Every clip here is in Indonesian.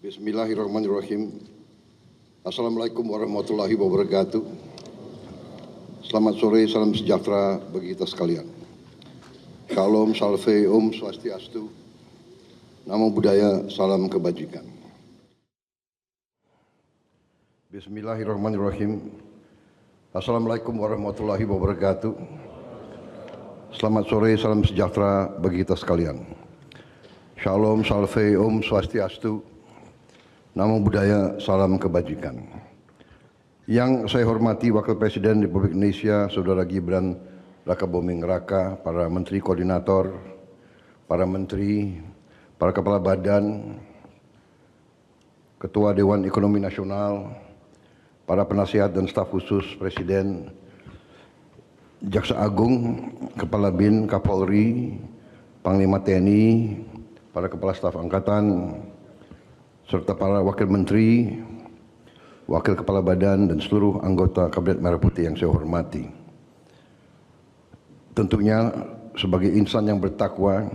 Bismillahirrahmanirrahim. Assalamualaikum warahmatullahi wabarakatuh. Selamat sore, salam sejahtera bagi kita sekalian. Shalom, salve, om, swastiastu. Namo Buddhaya, salam kebajikan. Bismillahirrahmanirrahim. Assalamualaikum warahmatullahi wabarakatuh. Selamat sore, salam sejahtera bagi kita sekalian. Shalom, salve, om, swastiastu. Namo Buddhaya, salam kebajikan. Yang saya hormati Wakil Presiden Republik Indonesia, Saudara Gibran Rakabuming Raka, para Menteri Koordinator, para Menteri, para Kepala Badan, Ketua Dewan Ekonomi Nasional, para penasihat dan staf khusus Presiden, Jaksa Agung, Kepala BIN, Kapolri, Panglima TNI, para Kepala Staf Angkatan, serta para Wakil Menteri, Wakil Kepala Badan, dan seluruh anggota Kabinet Merah Putih yang saya hormati. Tentunya sebagai insan yang bertakwa,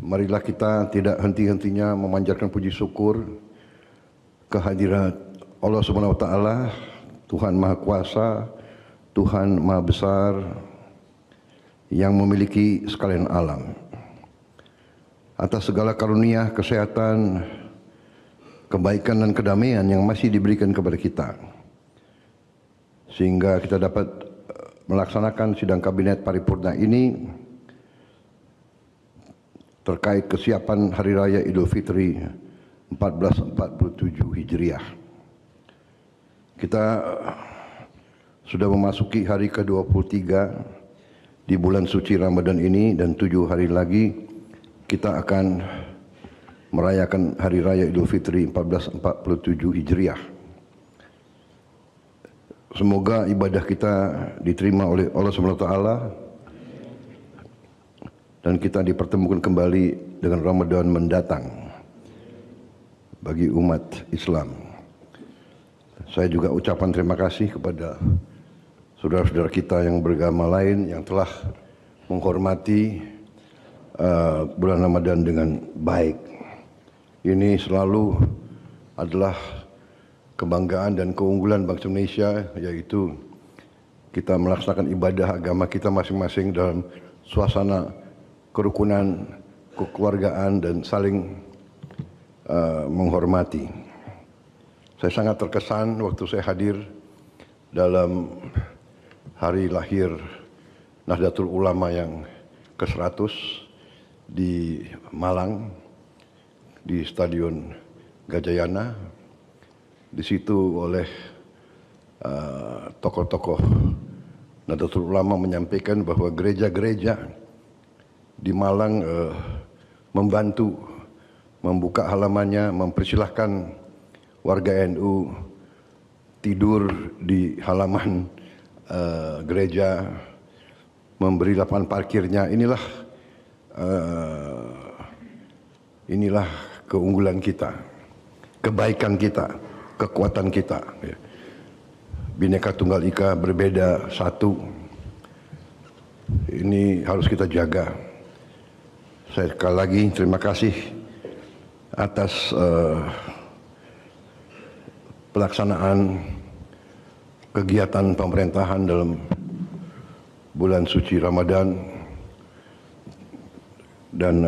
marilah kita tidak henti-hentinya memanjatkan puji syukur kehadirat Allah Subhanahu wa Ta'ala, Tuhan Maha Kuasa, Tuhan Maha Besar, yang memiliki sekalian alam. Atas segala karunia, kesehatan, kebaikan dan kedamaian yang masih diberikan kepada kita, sehingga kita dapat melaksanakan sidang kabinet paripurna ini terkait kesiapan Hari Raya Idul Fitri 1447 Hijriah. Kita sudah memasuki hari ke-23 di bulan suci Ramadan ini, dan 7 hari lagi kita akan merayakan Hari Raya Idul Fitri 1447 Hijriah. Semoga ibadah kita diterima oleh Allah SWT dan kita dipertemukan kembali dengan Ramadan mendatang bagi umat Islam. Saya juga ucapan terima kasih kepada saudara-saudara kita yang beragama lain yang telah menghormati bulan Ramadan dengan baik. Ini selalu adalah kebanggaan dan keunggulan bangsa Indonesia, yaitu kita melaksanakan ibadah agama kita masing-masing dalam suasana kerukunan, kekeluargaan, dan saling menghormati. Saya sangat terkesan waktu saya hadir dalam hari lahir Nahdlatul Ulama yang ke-100 di Malang, di Stadion Gajayana. Di situ oleh tokoh-tokoh Nahdlatul Ulama menyampaikan bahwa gereja-gereja di Malang membantu membuka halamannya, mempersilahkan warga NU tidur di halaman gereja, memberi lapangan parkirnya. Inilah keunggulan kita, kebaikan kita, kekuatan kita. Bhinneka Tunggal Ika, berbeda satu. Ini harus kita jaga. Saya sekali lagi terima kasih atas pelaksanaan kegiatan pemerintahan dalam bulan suci Ramadan, dan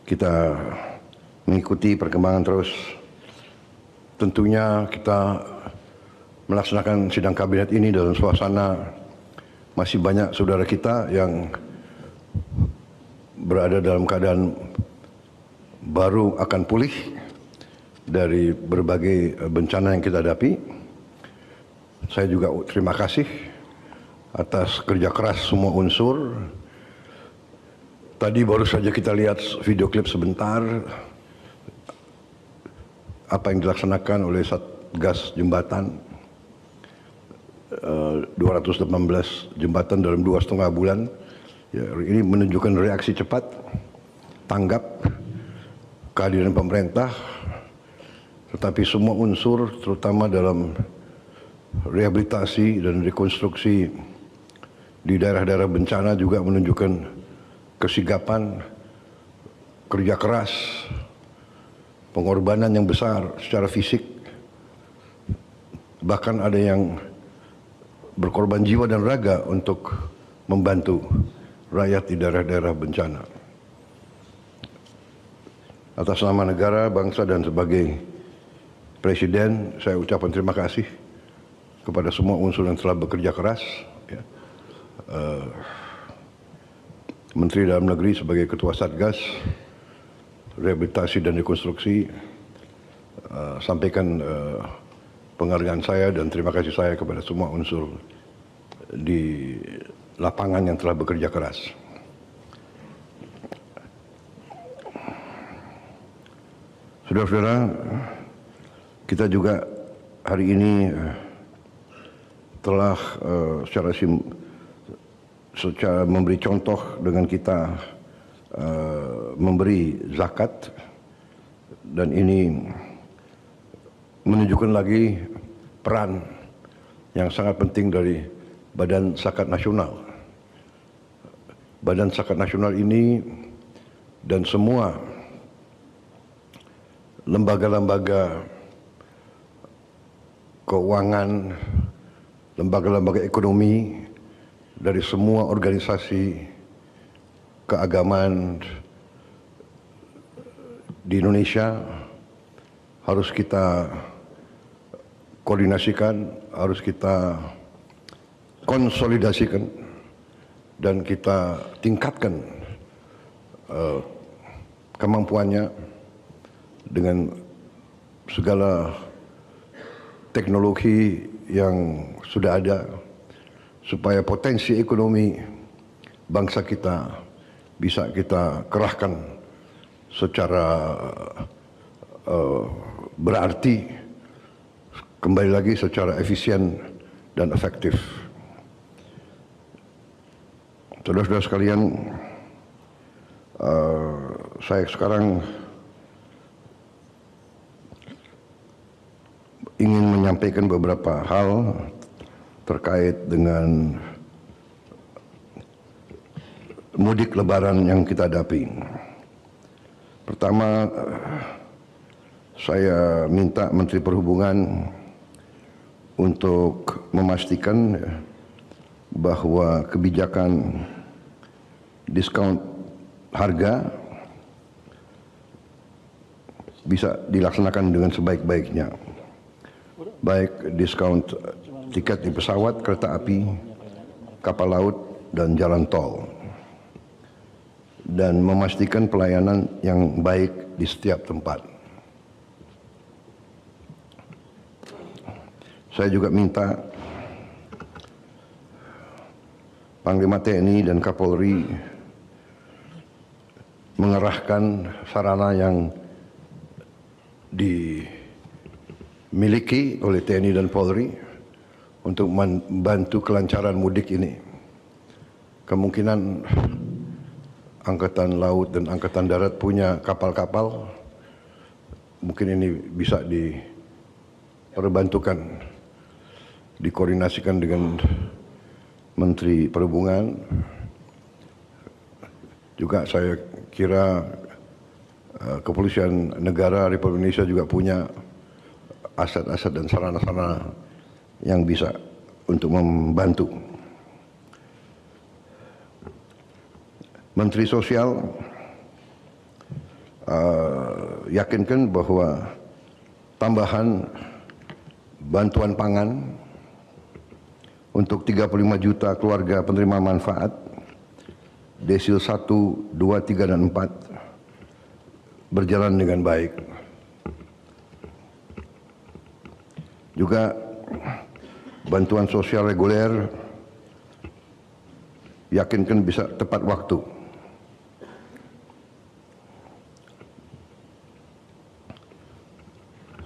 kita mengikuti perkembangan terus. Tentunya kita melaksanakan sidang kabinet ini dalam suasana masih banyak saudara kita yang berada dalam keadaan baru akan pulih dari berbagai bencana yang kita hadapi. Saya juga terima kasih atas kerja keras semua unsur. Tadi baru saja kita lihat video klip sebentar apa yang dilaksanakan oleh Satgas Jembatan, 218 jembatan dalam 2,5 bulan. Ya, ini menunjukkan reaksi cepat, tanggap, kehadiran pemerintah, tetapi semua unsur terutama dalam rehabilitasi dan rekonstruksi di daerah-daerah bencana juga menunjukkan kesigapan, kerja keras, pengorbanan yang besar secara fisik, bahkan ada yang berkorban jiwa dan raga untuk membantu rakyat di daerah-daerah bencana. Atas nama negara, bangsa, dan sebagai Presiden, saya ucapkan terima kasih kepada semua unsur yang telah bekerja keras. Ya. Menteri Dalam Negeri sebagai Ketua Satgas Rehabilitasi dan Rekonstruksi sampaikan penghargaan saya dan terima kasih saya kepada semua unsur di lapangan yang telah bekerja keras. Saudara-saudara, kita juga hari ini telah secara memberi contoh dengan kita memberi zakat, dan ini menunjukkan lagi peran yang sangat penting dari Badan Zakat Nasional. Badan Zakat Nasional ini dan semua lembaga-lembaga keuangan, lembaga-lembaga ekonomi dari semua organisasi keagamaan di Indonesia harus kita koordinasikan, harus kita konsolidasikan, dan kita tingkatkan kemampuannya dengan segala teknologi yang sudah ada, supaya potensi ekonomi bangsa kita bisa kita kerahkan secara berarti, kembali lagi secara efisien dan efektif. Saudara-saudara sekalian, saya sekarang ingin menyampaikan beberapa hal terkait dengan mudik lebaran yang kita hadapi. Pertama, saya minta Menteri Perhubungan untuk memastikan bahwa kebijakan diskon harga bisa dilaksanakan dengan sebaik-baiknya, baik diskon tiket di pesawat, kereta api, kapal laut, dan jalan tol, dan memastikan pelayanan yang baik di setiap tempat. Saya juga minta Panglima TNI dan Kapolri mengerahkan sarana yang dimiliki oleh TNI dan Polri untuk membantu kelancaran mudik ini. Kemungkinan Angkatan Laut dan Angkatan Darat punya kapal-kapal, mungkin ini bisa diperbantukan, dikoordinasikan dengan Menteri Perhubungan. Juga saya kira Kepolisian Negara Republik Indonesia juga punya aset-aset dan sarana-sarana yang bisa untuk membantu. Menteri Sosial yakinkan bahwa tambahan bantuan pangan untuk 35 juta keluarga penerima manfaat desil 1, 2, 3, dan 4 berjalan dengan baik. Juga bantuan sosial reguler yakinkan bisa tepat waktu.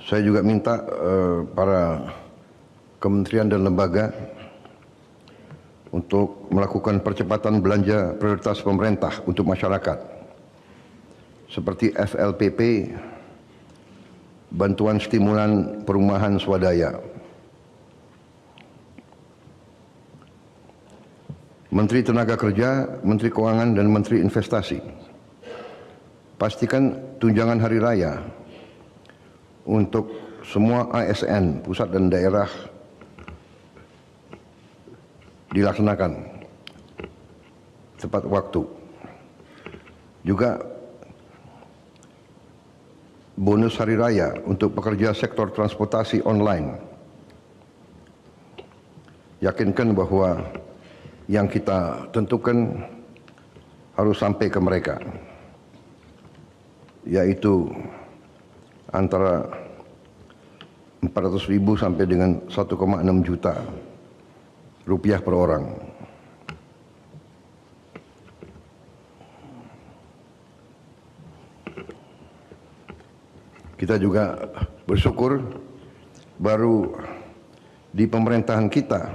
Saya juga minta para kementerian dan lembaga untuk melakukan percepatan belanja prioritas pemerintah untuk masyarakat, seperti FLPP, bantuan stimulan perumahan swadaya. Menteri Tenaga Kerja, Menteri Keuangan, dan Menteri Investasi, pastikan tunjangan hari raya untuk semua ASN pusat dan daerah dilaksanakan tepat waktu. Juga bonus hari raya untuk pekerja sektor transportasi online. Yakinkan bahwa yang kita tentukan harus sampai ke mereka, yaitu antara 400.000 sampai dengan 1,6 juta rupiah per orang. Kita juga bersyukur baru di pemerintahan kita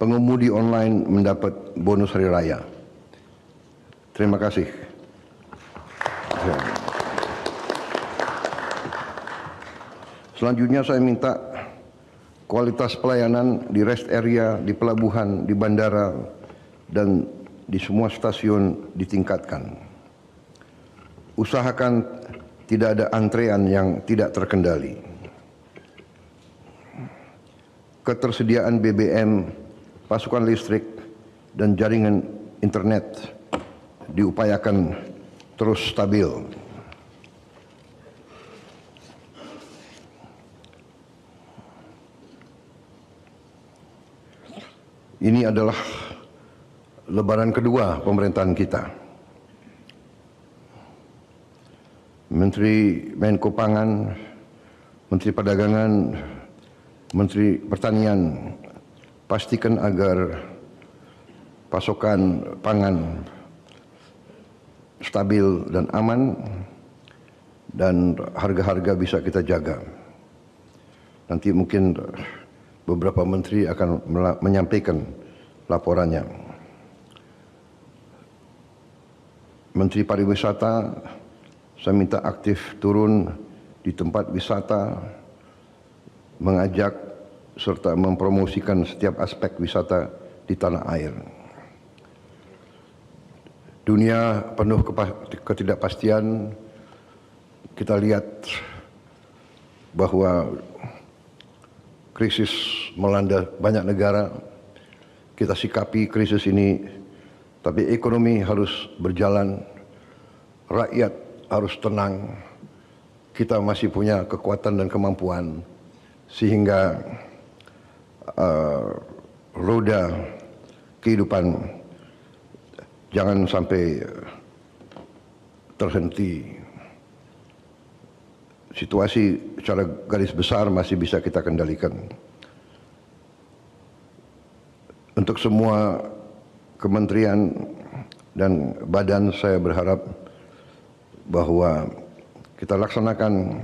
pengemudi online mendapat bonus hari raya. Terima kasih. Selanjutnya saya minta kualitas pelayanan di rest area, di pelabuhan, di bandara, dan di semua stasiun ditingkatkan. Usahakan tidak ada antrean yang tidak terkendali. Ketersediaan BBM, pasukan listrik, dan jaringan internet diupayakan terus stabil. Ini adalah lebaran kedua pemerintahan kita. Menteri Menko Pangan, Menteri Perdagangan, Menteri Pertanian pastikan agar pasokan pangan stabil dan aman dan harga-harga bisa kita jaga. Nanti mungkin beberapa menteri akan menyampaikan laporannya. Menteri Pariwisata, saya minta aktif turun di tempat wisata, mengajak serta mempromosikan setiap aspek wisata di tanah air. Dunia penuh ketidakpastian, kita lihat bahwa krisis melanda banyak negara. Kita sikapi krisis ini, tapi ekonomi harus berjalan, rakyat harus tenang. Kita masih punya kekuatan dan kemampuan sehingga roda kehidupan jangan sampai terhenti. Situasi secara garis besar masih bisa kita kendalikan. Untuk semua kementerian dan badan, saya berharap bahwa kita laksanakan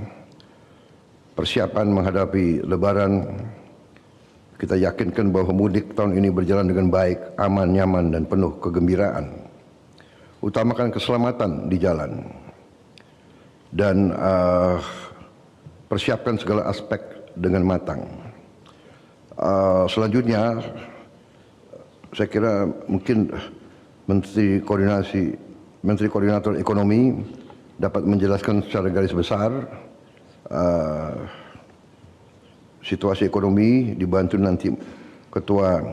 persiapan menghadapi Lebaran. Kita yakinkan bahwa mudik tahun ini berjalan dengan baik, aman, nyaman, dan penuh kegembiraan. Utamakan keselamatan di jalan. Dan persiapkan segala aspek dengan matang. Selanjutnya, saya kira mungkin Menteri Koordinator Ekonomi dapat menjelaskan secara garis besar situasi ekonomi, dibantu nanti Ketua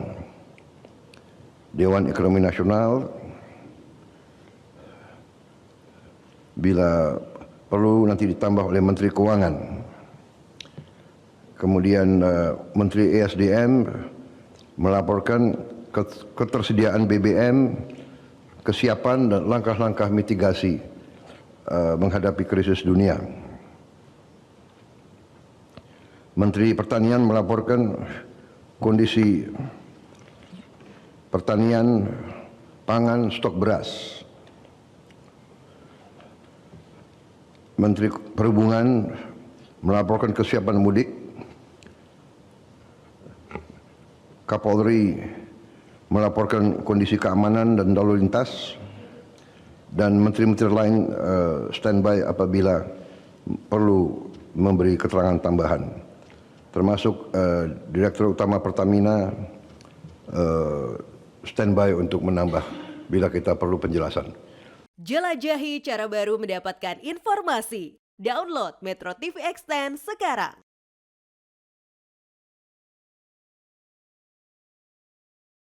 Dewan Ekonomi Nasional. Bila perlu nanti ditambah oleh Menteri Keuangan. Kemudian Menteri ESDM melaporkan ketersediaan BBM, kesiapan dan langkah-langkah mitigasi menghadapi krisis dunia. Menteri Pertanian melaporkan kondisi pertanian, pangan, stok beras. Menteri Perhubungan melaporkan kesiapan mudik. Kapolri melaporkan kondisi keamanan dan lalu lintas. Dan menteri-menteri lain standby apabila perlu memberi keterangan tambahan. Termasuk Direktur Utama Pertamina standby untuk menambah bila kita perlu penjelasan. Jelajahi cara baru mendapatkan informasi. Download Metro TV Extend sekarang.